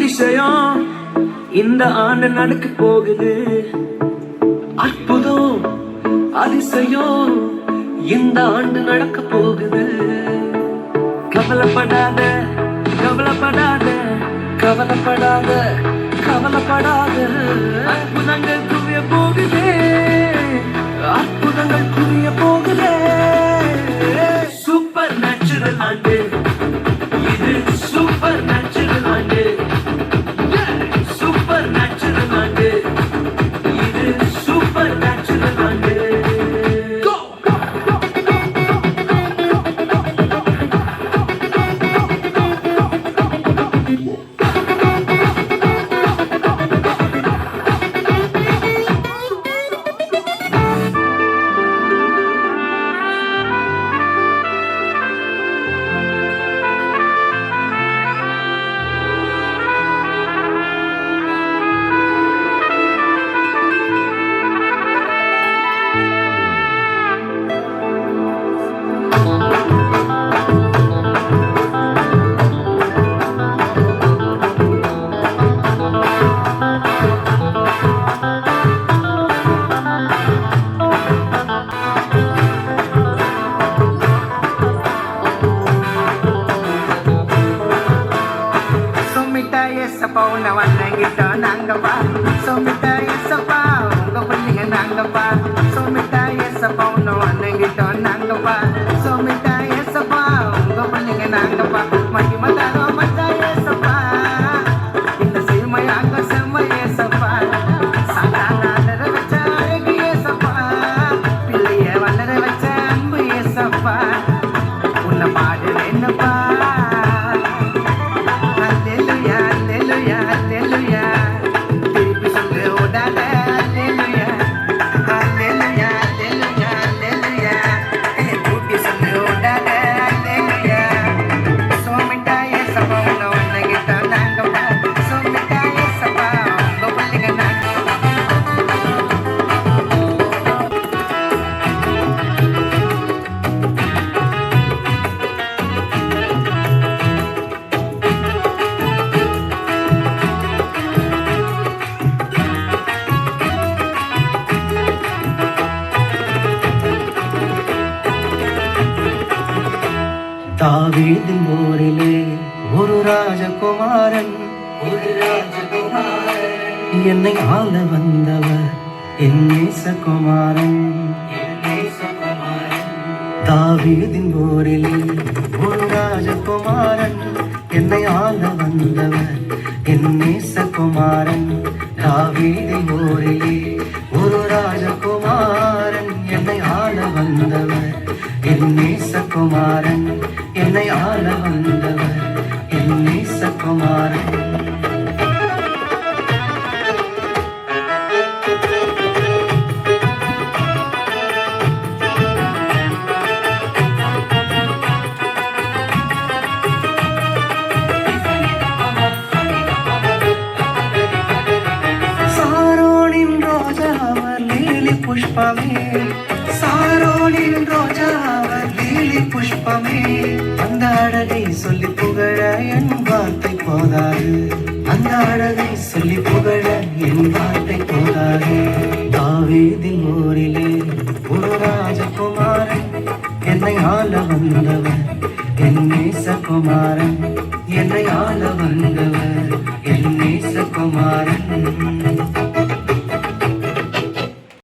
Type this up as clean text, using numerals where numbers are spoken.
அதிசயம் இந்த ஆண்டு நடக்க போகுது. அற்புதம் அதிசயம் இந்த ஆண்டு நடக்க போகுது. கவலைப்படாத கவலைப்படாத கவலைப்படாத கவலைப்படாத. அற்புதங்கள் குவிய போகுதே, அற்புதங்கள் குவிய போகுதே. சூப்பர் நேச்சுரல் ஆண்டு இது, சூப்பர் நேச்சுரல் ஆண்டு, சூப்பர் நேச்சுரல் ஆண்டு இது, சூப்பர் நேச்சுரல் ஆண்டு. Kita nanggapa, somita yesapa, unga pulinga nanggapa, somita yesapa, nawanna kita nanggapa, somita yesapa, unga pulinga nanggapa, mati mataro mata yesapa, kita semaya ka semaya yesapa, sakana nara vacha egi yesapa, pilliye vannara vacha anbu yesapa, unna paadu enapa. தாவீதின் ஊரிலே ஒரு ராஜகுமாரன், என்னை ஆள வந்தவர் என் நேசகுமாரன். தாவீதின் ஊரிலே ஒரு ராஜகுமாரன், என்னை ஆள வந்தவர் என் நேசகுமாரன். தாவீதின் ஊரிலே ஒரு ராஜகுமாரன், என்னை ஆள வந்தவர் என் நேசகுமாரன். என்னை ஆள வந்தவர் என் நேசகுமாரன். சாரோனின் ரோஜா அவர் லீலி புஷ்பமே, சாரோனின் ரோஜா அவர் லீலி புஷ்பமே. அந்த அழகை சொல்லி புகழ என் வார்த்தை போதாது, அந்த அழகை சொல்லி புகழ என் வார்த்தை போதாது. தாவீதின் ஊரிலே ஒரு ராஜகுமாரன், என்னை ஆள வந்தவர் என் நேசகுமாரன். என்னை ஆள வந்தவர் என் நேசகுமாரன்.